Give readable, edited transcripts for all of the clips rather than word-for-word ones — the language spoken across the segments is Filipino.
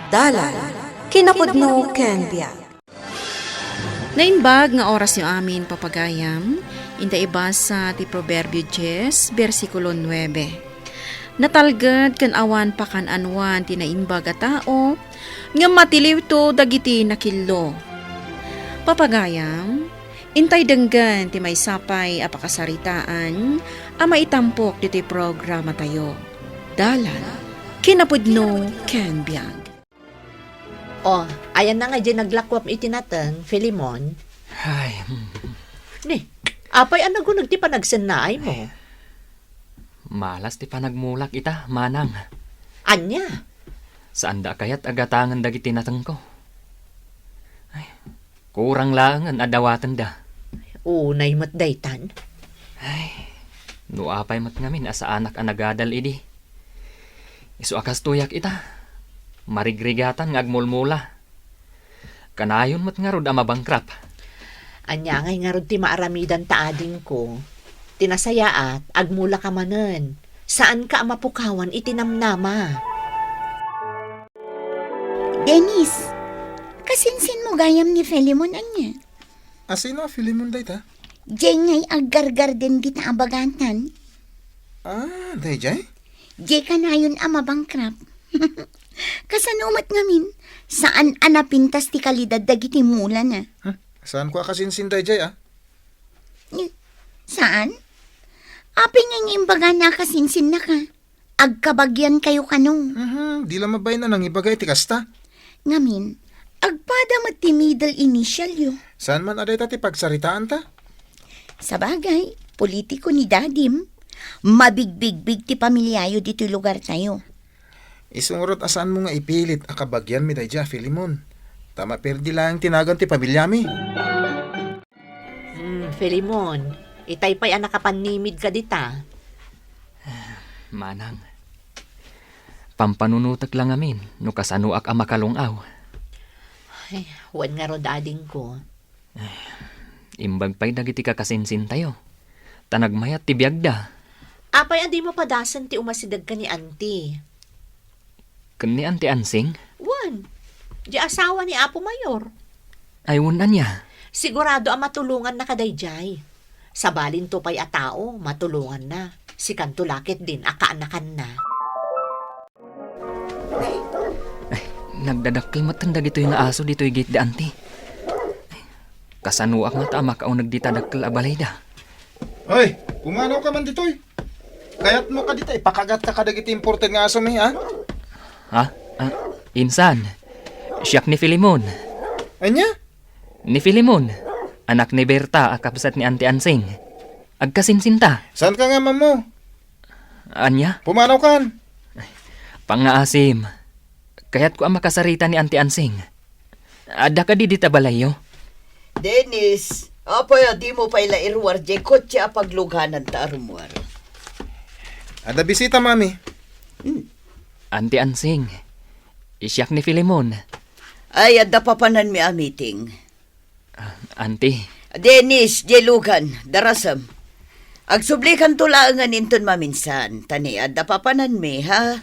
Dalan, kinapudno ken biag. Nainbag nga oras yung amin papagayam, inda ibasa ti Proverbio 10, versikulo 9. Natalgad kan awan pa kan anwan ti nainbag a tao, nga matiliw to dagiti nakillo. Papagayam, intay denggan ti may sapay a pakasaritaan, a maitampok dito'y programa tayo. Dalan, kinapudno ken biag. Oh, ayan na nga dyan naglakwap itinatang, Filimon. Ay, Ni, apay anagunag ti panagsanay mo. malas ti panagmulak ita, manang. Anya, Saan da kayat agatangan dagiti natang ko? Ay, kurang lang ang adawatan da. unay matdaytan. Ay, nuapay mat ngamin asa anak ang nagadal idi. Isu akas tuyak ita. Marigrigatan ng agmulmula. Kanayon mat nga rod amabangkrap. Anya ngay nga rod ti maaramidan taading ko. Tinasayaat, agmula ka manen. Saan ka mapukawan itinamnama? Dennis, kasinsin mo gayam ni Filimon anya. Asino, Filimon dayta? Diyan ngay aggargar din kita abagatan. Dayjay? Diyan ka na yun amabangkrap. Kasanumat ngamin, saan anapintas ti kalidad dagiti mula na? Saan ko akasinsin dayjay, Saan? Aping nga imbaga na kasinsin na ka. Agkabagyan kayo kanong. Di lang mabay na nang ibagay ti kasta. Ngamin, agpada mat ti middle initial yo. Saan man aday ti pagsaritaan ta? Sa bagay, politiko ni Dadim, mabigbig-big ti pamilyayo dito lugar tayo. Isungurot asaan mo nga ipilit akabagyan mi dayjay, Filimon. Tama perdi lang tinagan ti pamilyami. Filimon, itay pa'y anakapanimid ka dita. Manang. Pampanunutak lang amin, no kasanuak ang makalungaw. Ay, huwan nga rod ading ko. Imbag pa'y dagiti kakasinsin tayo. Tanagmayat ti biyagda. Apay andi mo padasan ti umasidag ka ni auntie. Kani anti ansing? Wan, di asawa ni Apo Mayor. Ay wunan niya. Sigurado ang matulungan na kadayjay. Sa balin to pa'y atao, matulungan na. Si Kantulakit din, akaanakan na. Nagdadakkel matanda dito yung aso dito yung gate de anti. Kasanuak nga tama ka o nagditadakkel abalayda. Hoy, pumanaw ka man ditoy. Kayat mo ka dito, pakagat ka kadagiti important nga aso mi, Ha? Insan? Siyak ni Filimon. Anya? Ni Filimon. Anak ni Berta, akapsat ni Auntie Ansing. Agkasinsinta. Saan ka nga, mamo? Anya? Pumanaw kan? Pangaasim. Kaya't ko ang makasarita ni Auntie Ansing. Ada ka di dita balayo? Dennis, apay di mo pa ila irwar je kotse apagluganan ta arumwar. Ada bisita, mami. Auntie Ansing. Isyak ni Filimon. Ay, adda papanan mi a meeting. Auntie. Dennis, je lugan, darasam. Agsublikan tulaangan inton maminsan. Tani, adda papanan mi, ha?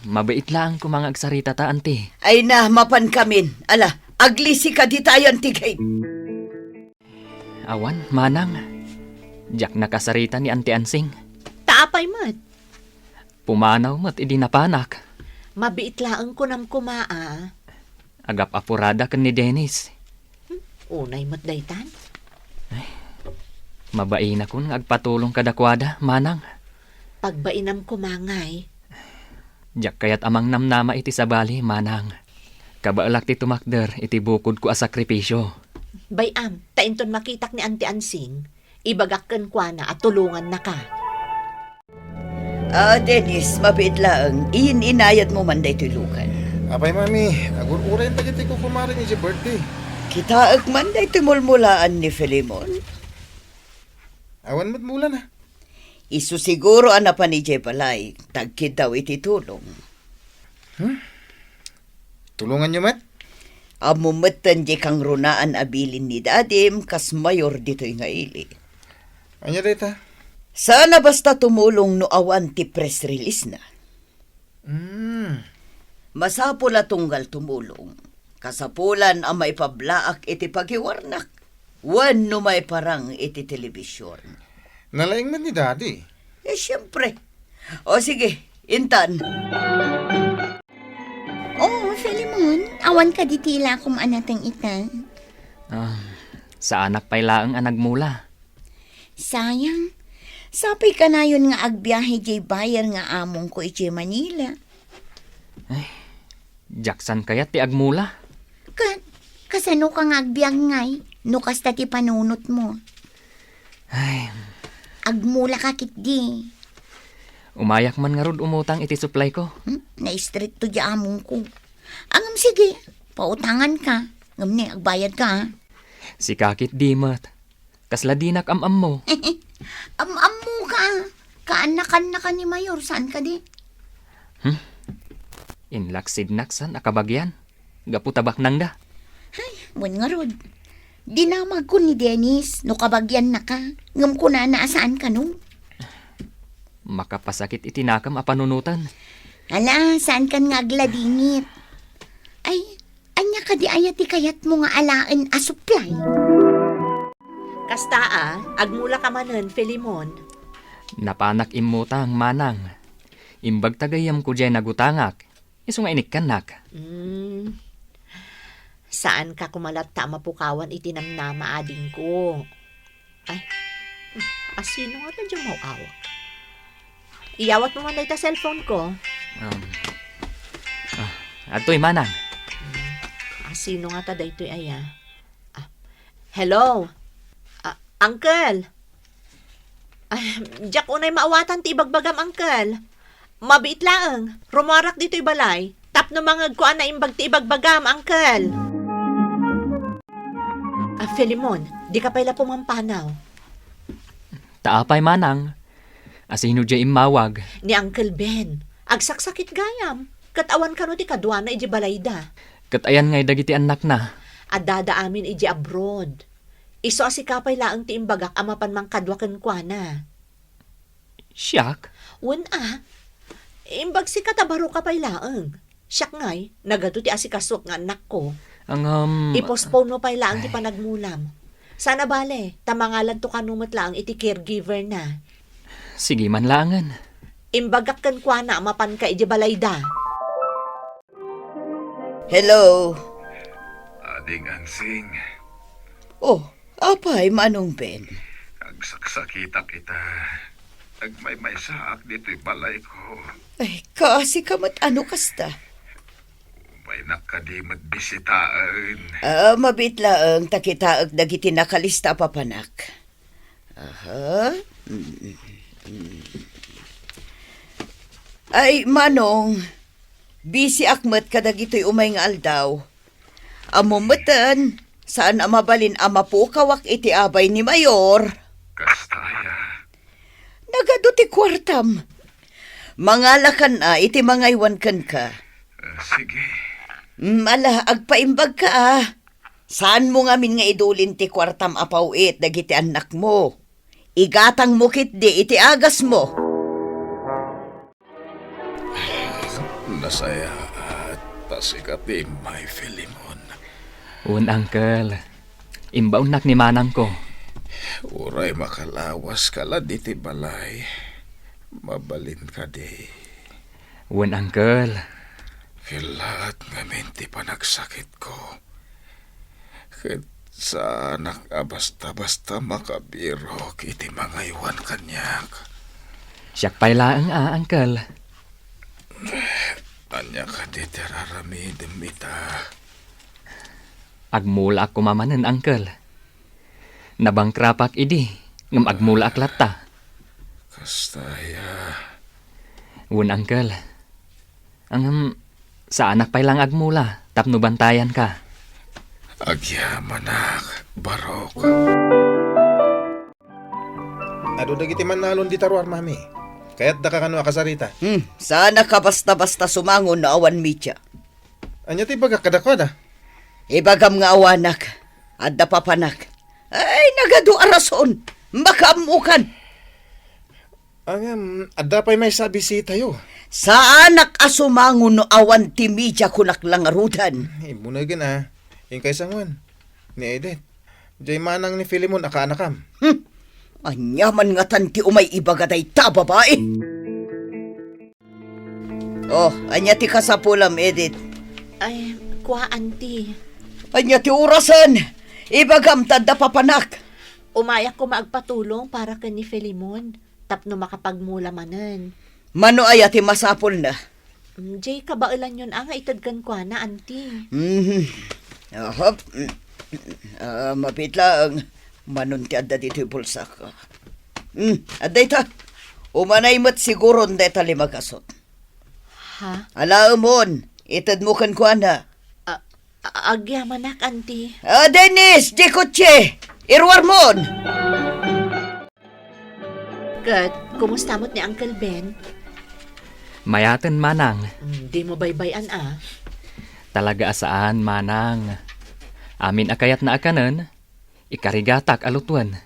Mabait lang kung mga agsarita ta, Auntie. Ay na, mapan kamin. Ala, aglisi ka di tayo antigay. Awan, manang. Diyak nakasarita ni Auntie Ansing. Taapay mat. Pumanaw mat idi napanak. Mabiitlaan ko ng kumaa. Agap apurada kan ni Dennis. Unay mat daytan. Mabain ako nga agpatulong kadakwada, manang. Pagbainam kumangay. Diyak kayat amang namnama iti sabali, manang. Kabaalak ti tumakder, iti bukod ko a sakripisyo. Bayam, tainton makitak ni Auntie Ansing. Ibagakkan kwa na at tulungan na ka. Dennis, mabait lang. Iyin inayat mo man day tulukan. Apay, mami. Agur-uray tagiti ko kumari ni si birthday. Kitaag man day tumulmulaan ni Filimon. Awan mo't mula na. Isu siguro ana pa ni Jepalay. Tagkid daw iti tulong. Tulungan nyo, mat? Amumatan di kang runaan abilin ni Dadim kas mayor dito'y nga ili. Anya dita? Sana basta tumulong no awan ti press release na. Masapula tunggal tumulong. Kasapulan ang may pablaak iti pagiwarnak. Wan no may parang iti telebisyon. Nalaing man ni Daddy. Siyempre. O sige, Intan. Oh, Filimon, awan ka ditila kung anatang ita. Sa anak pay laang ang nagmula. Sayang. Sapay ka na yun nga agbiyahe jay bayar nga among ko iti Manila. Jackson kayat ti agmula. Kasano ka nga agbiyag ngay, no kasta ti panunot mo. Ay, Agmula ka kitdi. umayak man nga rod umutang iti supply ko. Na-street to di among ko. Angam sige, pautangan ka. Ngam ni, agbayad ka ha. Si kakit dimat. Kasla dinak am mo. Am mo ka. Kaanak-anak ka ni Mayor, saan ka di? Inlaksid naksan akabagyan. Gaputabak nang da. Buwan nga rod. Dinamag ko ni Dennis, no kabagyan na ka. Ngam ko na naasaan ka no. Makapasakit itinakam a panunutan. Ala, saan kan nga agladingit? Ay, anya ka di ayati kayat mo nga alaan a supply. Kastaa, agmula ka manen, Filimon. Napanak imutang manang. Imbag tagayam ko dyan nagutangak. Iso nga inikkanak. Saan ka kumalat ta mapukawan itinamnama ading ko? Ay, asino nga na dyan mawawak? Iyawat mo man na ita cellphone ko. Ato'y manang. Asino nga ta daytoy aya? Hello? Uncle? Diyak unay maawatan ti ibagbagam, Uncle. Mabit laang. Rumarak dito'y balay. Tap no mga kuan na imbag ti ibagbagam, Uncle. Filimon, di ka pala pumampanaw. Taapay manang. Asino dyan imawag. Ni Uncle Ben. Agsaksakit gayam. Katawan ka no ti kadwa na iji balay da. Katayan ngay dagiti anak na. Adada amin iji abroad. Iso asikapay laang ti imbagak amapan mang kadwakan kwa na. Siyak? Imbag si katabaro ka pay laang. Siyak ngay, nagato ti asikasok nga anak ko. Ang Ipostpone mo pay laang ti panagmulam. Sana bale, tamangalan to kanumat laang iti caregiver na. Sige man langan. Imbagak kan kwa na amapan ka iji balay da. Hello. Ading Ansing, Oh, apay manong Ben. agsaksakitak kita. Nagmay saak dito'y balay ko. Ay, kasi kamat ano kasta. May nakadimot bisitaan. Mabitla ang takitaag dagiti nakalista papanak. Aha. Ay, manong, busy akmat kadagito'y umay nga aldaw. Amumatan, saan amabalin amapukawak iti abay ni Mayor? Kastaya. Nagado ti kwartam. Mangalakan iti mangaywan kan ka. Sige. Ala, agpaimbag ka Saan mo ngamin nga idulin ti kwartam apawit dagiti anak mo? Igatang mo kit di iti agas mo. Nasaya at tasikati, my Filimon. Uncle. Imbaw nak ni manang ko. Uray makalawas ka la diti balay. Mabalin ka di. Uncle. Kilat ngamin ti panagsakit ko. Ket sa anak basta-basta makabiro iti mga iwan kanyak. Siyak pay laang uncle. Anya ka di teraramidem ita. Agmula ako mamanen, uncle. Nabangkrapak idi, ngam agmula aklata. Kastaya. Uncle. Ang sa anak pay lang agmula, tapno bantayan ka. Agyamanak, barok. Ado dagiti manalon di taruar, mami. Kaya't da ka kano akasarita. Sana ka basta-basta sumangon na awan mitya. Anya ti baga kadakwada. Ibagam nga awanak, adda papanak. Ay, nagado arason, makamukan. Ada pa'y may sabi si tayo. Sa anak asumangon no awan ti media kunak lang arudan. Imo na gina. Yung kay Sangwan. Ni Edith. Jay manang ni Filimon akaanakam. Anyaman nga tanti umay ibagaday ta babae. Oh, anya ti kasapulam, Edith. Ay, kuha, auntie. Anya ti orasan. Ibagam tanda papanak. Umayak ko maagpatulong para ka ni Filimon. Tapno makapagmula manan. Mano ay ti masapol na. Jay, kabailan yun ang itadkan kuha na, auntie. Ahop. Mapit lang. Manon ti adda dito yung bulsa ka. Aday ta. Umanay mo't siguro ndeta limagasot. Ha? Alaamon. Itad mo kan kuha na. Agyamanak, auntie. Dennis! Jekotche! Irwar mon! Good. Kumusta mo't ni Uncle Ben? Mayaten manang. Di mo baybayan Talaga asaan manang. Amin akayat na akanan. Ikarigatak alutuan.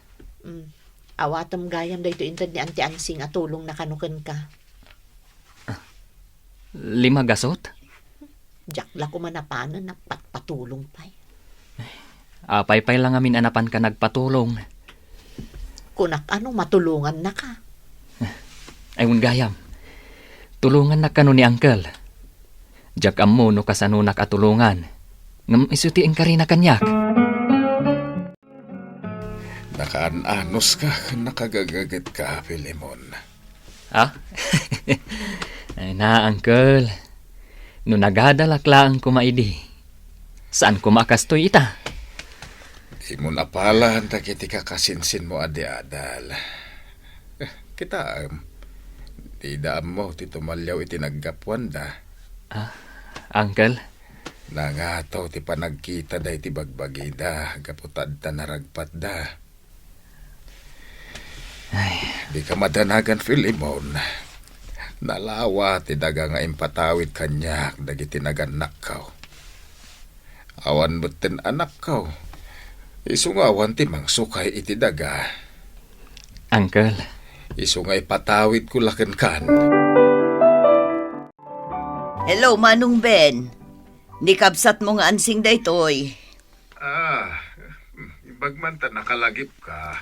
Awatom gayam da ito intad ni Auntie Ansing at tulong na kanukan ka. 5 gasot? Jakla ko manapanan na patulong pa. Apay-pay lang amin anapan ka nagpatulong. Kunak ano matulungan na ka. Ayun gayam. Tulungan na kano ni Uncle. Jak ammo no kasanunak at tulungan. Ngam isutiin ka rin na kanyak. Nakaanos ka, nakagagagat ka, Filimon. Ah? Ay na, Uncle. No nagadalak lang kumaidi. Saan kumakastoy ita? Di mo napalan, takiti ka kasinsin mo adi-adal. Kita, di daam mo, titumalyaw itinaggapuan da. Uncle? Nangataw ti panagkita da iti bagbagida, gaputad ta naragpat da. Di ka madanagan, Filimon. Nalawa ti daga nga impatawid kanyak dagiti naganak kaw. Awan butin anak kaw. Isungawan ti mangsukay iti daga. Uncle? Isungay patawid ko laken kan. Hello, Manong Ben. Nikabsat mo nga ansing daytoy. Ibagman ta nakalagip ka.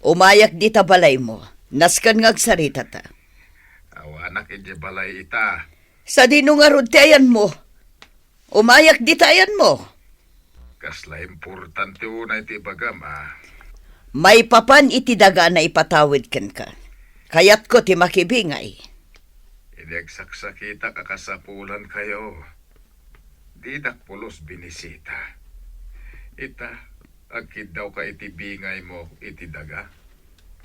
Umayak di ta balay mo. Naskan nga agsarita ta. Awanak iti balay ita. Sa dinungarod ti ayan mo. Umayak di ta ayan mo. Kasla importante unay ti bagam May papan iti daga na ipatawid ken ka. Kayat ko ti makibingay. Idagsaksakita kakasapulan kayo. Didak pulos binisita. Ita, agkid daw ka iti bingay mo iti daga.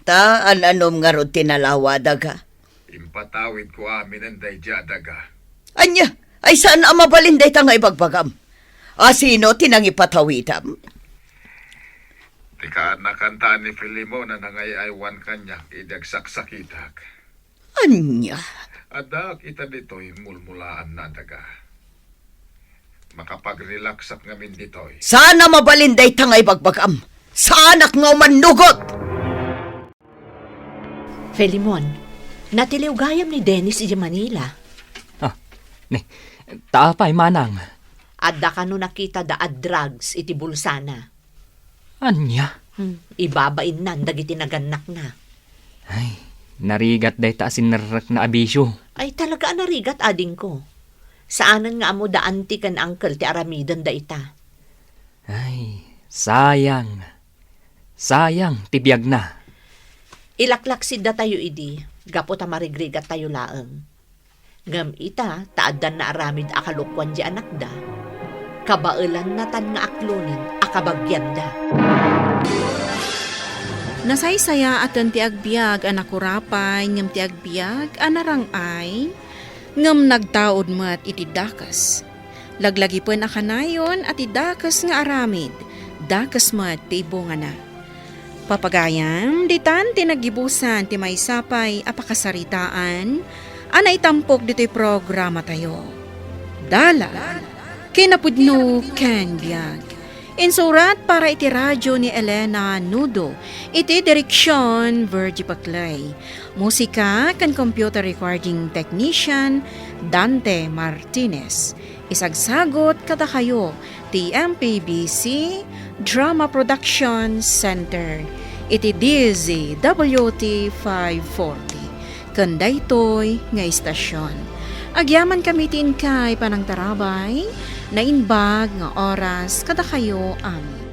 Ta, anom nga rod tinalawa daga. Impatawid ko amin ang dayja daga. Anya, ay saan ang mabalinday ta nga ibagbagam? Sino tinang ipatawitam? Tika nakanta ni Filimon na nangayaywan kanya idagsaksakitak. Anya? Adak ita dito'y mulmulaan na daga. Makapag-relax at ngamin dito'y. Sana mabalinday ta nga ibagbagam. Saanak nga manugot! Filimon, natiliw gayam ni Dennis iti Manila. Taapay manang. Adda ka no nakita da ad drugs iti bulsana. Anya? Ibabain nan dagiti naganak na. Ay, narigat day ta sinarrak na abisyo. Ay talaga narigat ading ko. Saanan nga amo da anti kan uncle ti aramidan da ita. Ay, sayang. Sayang, tibiyag na. Ilaklaksid da tayo idi, gapo ta marigrigat tayo laeng. Ngam ita, taadan na aramid akalukwan di anak da. Kabailan na tan nga aklonen, akabagyan da. Nasaysaya atan ti agbiag anakurapay ngem ti agbiag anarangay ngem nagtaod met iti dakas. Laglagi pen akanayon at idakas nga aramid, dakas met ti ibunga na. Papagayam, ditan tinagibusan ti maysapay apakasaritaan, anay tampok dito'y programa tayo. Dala, kinapudno ken biag, Insurat para iti radyo ni Elena Nudo, iti direksyon Virgie Paclay. Musika kan computer recording technician Dante Martinez. Isagsagot kada kayo ti MPBC Drama Production Center. Iti DZWT 540. Kandaytoy nga istasyon. Agyaman kami tin kay panang tarabay, na inbag nga oras kada kayo amin.